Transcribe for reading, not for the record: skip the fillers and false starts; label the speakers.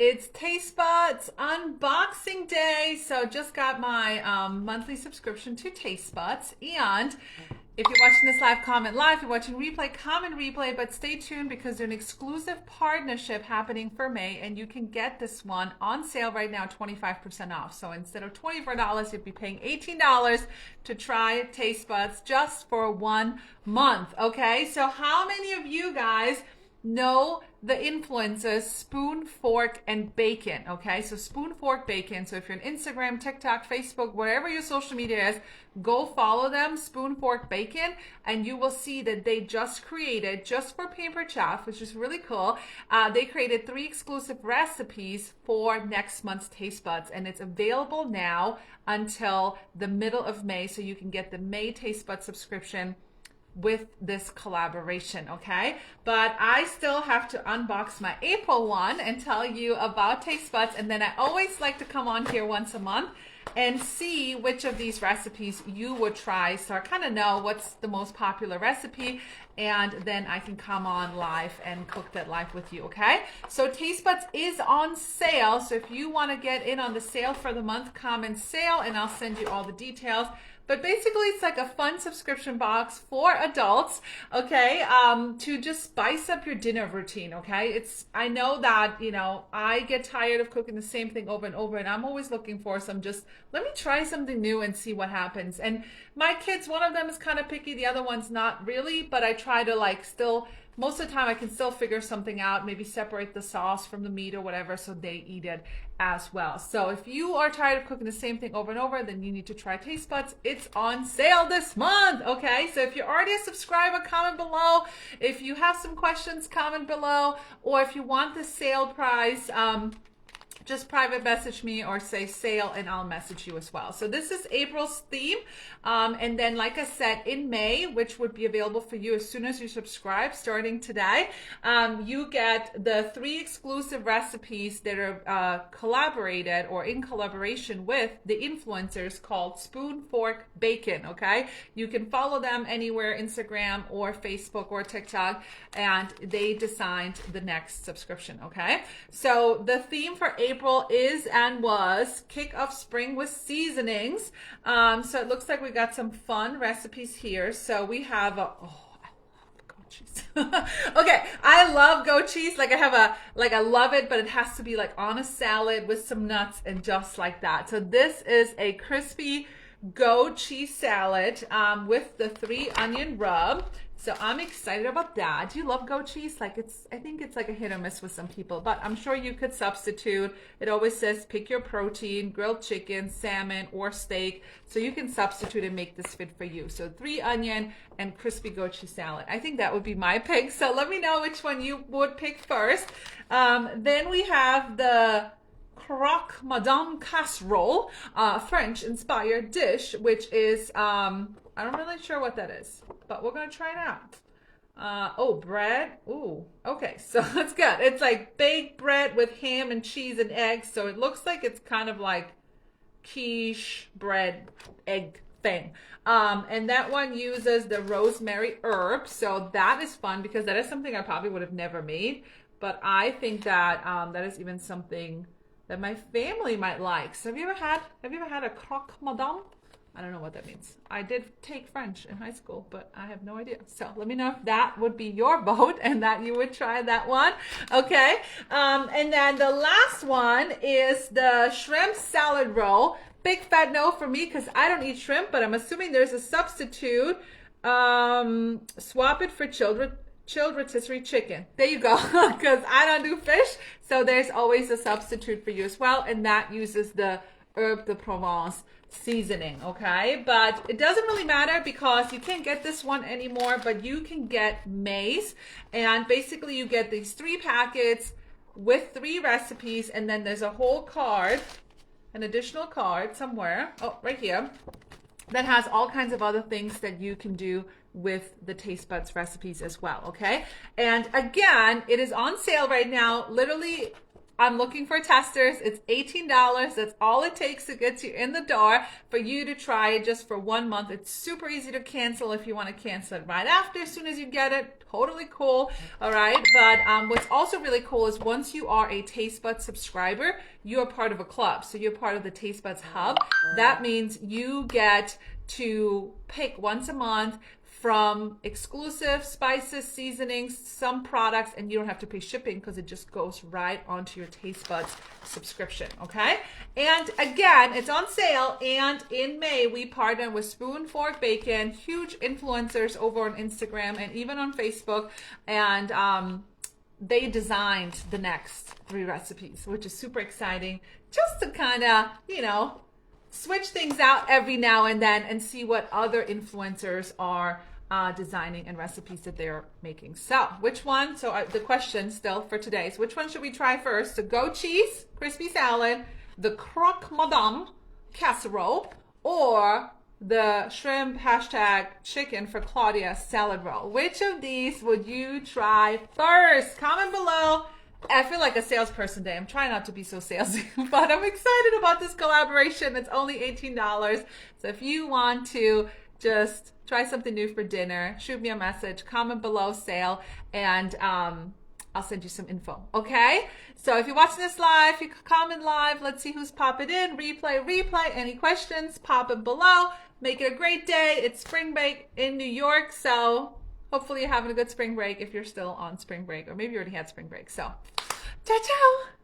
Speaker 1: It's Taste Buds unboxing day. So just got my monthly subscription to Taste Buds. And if you're watching this live, comment live. If you're watching replay, comment replay. But stay tuned because there's an exclusive partnership happening for May. And you can get this one on sale right now, 25% off. So instead of $24, you'd be paying $18 to try Taste Buds just for 1 month. Okay, so how many of you guys know the influencers Spoon, Fork, and Bacon? Okay, so Spoon, Fork, Bacon. So if you're on Instagram, TikTok, Facebook, wherever your social media is, go follow them, Spoon, Fork, Bacon, and you will see that they just created, just for Paper Chaff, which is really cool, they created 3 exclusive recipes for next month's Taste Buds, and it's available now until the middle of May, so you can get the May Taste Bud subscription with this collaboration, okay? But I still have to unbox my April one and tell you about Taste Buds, and then I always like to come on here once a month and see which of these recipes you would try, so I kind of know what's the most popular recipe, and then I can come on live and cook that live with you, okay? So Taste Buds is on sale, so if you want to get in on the sale for the month, comment sale and I'll send you all the details. But basically, it's like a fun subscription box for adults, okay, to just spice up your dinner routine, okay? I know that, you know, I get tired of cooking the same thing over and over, and I'm always looking for some let me try something new and see what happens. And my kids, one of them is kind of picky, the other one's not really, but I try to still, most of the time I can still figure something out, maybe separate the sauce from the meat or whatever so they eat it as well. So if you are tired of cooking the same thing over and over, then you need to try Taste Buds. It's on sale this month, okay? So if you're already a subscriber, comment below. If you have some questions, comment below. Or if you want the sale price, just private message me or say sale and I'll message you as well. So this is April's theme. And then like I said, in May, which would be available for you as soon as you subscribe starting today, you get the 3 exclusive recipes that are collaborated or in collaboration with the influencers called Spoon, Fork, Bacon, okay? You can follow them anywhere, Instagram or Facebook or TikTok, and they designed the next subscription, okay? So the theme for April is and was kick off spring with seasonings. So it looks like we got some fun recipes here. So we have I love goat cheese. Okay, I love goat cheese. I love it, but it has to be on a salad with some nuts and just like that. So this is a crispy goat cheese salad with the 3 onion rub. So I'm excited about that. Do you love goat cheese? I think it's like a hit or miss with some people, but I'm sure you could substitute. It always says pick your protein, grilled chicken, salmon, or steak. So you can substitute and make this fit for you. So 3 onion and crispy goat cheese salad. I think that would be my pick. So let me know which one you would pick first. Then we have the croque madame casserole, French-inspired dish, which is, I'm not really sure what that is, but we're going to try it out. Oh, bread. Ooh, okay, so that's good. It's like baked bread with ham and cheese and eggs, so it looks like it's kind of like quiche bread egg thing. And that one uses the rosemary herb, so that is fun because that is something I probably would have never made, but I think that that is even something that my family might like. So have you ever had a croque madame? I don't know what that means. I did take French in high school, but I have no idea. So let me know if that would be your vote and that you would try that one. Okay. And then the last one is the shrimp salad roll. Big fat no for me because I don't eat shrimp, but I'm assuming there's a substitute. Swap it for chilled rotisserie chicken. There you go, because I don't do fish, so there's always a substitute for you as well, and that uses the herbe de Provence seasoning, okay? But it doesn't really matter because you can't get this one anymore, but you can get Mays, and basically you get these 3 packets with 3 recipes, and then there's a whole card, an additional card somewhere, oh, right here, that has all kinds of other things that you can do with the Taste Buds recipes as well, okay? And again, it is on sale right now, literally I'm looking for testers. It's $18. That's all it takes to get you in the door for you to try it just for 1 month. It's super easy to cancel if you want to cancel it right after, as soon as you get it. Totally cool. All right. But what's also really cool is once you are a Tastebuds subscriber, you're part of a club. So you're part of the Tastebuds Hub. That means you get to pick once a month from exclusive spices, seasonings, some products, and you don't have to pay shipping because it just goes right onto your Tastebuds subscription, okay? And again, it's on sale, and in May, we partner with Spoon Fork Bacon, huge influencers over on Instagram and even on Facebook, and they designed the next 3 recipes, which is super exciting, just to kind of, you know, switch things out every now and then and see what other influencers are designing and recipes that they're making. So which one, the question still for today is, which one should we try first? The goat cheese crispy salad, the croque madame casserole, or the shrimp #chicken for Claudia salad roll? Which of these would you try first? Comment below. I feel like a salesperson today. I'm trying not to be so salesy, but I'm excited about this collaboration. It's only $18. So if you want to just try something new for dinner, shoot me a message, comment below sale, and I'll send you some info, okay? So if you're watching this live, you can comment live. Let's see who's popping in. Replay. Any questions, pop it below. Make it a great day. It's spring break in New York, so hopefully you're having a good spring break if you're still on spring break, or maybe you already had spring break. So, ciao, ciao.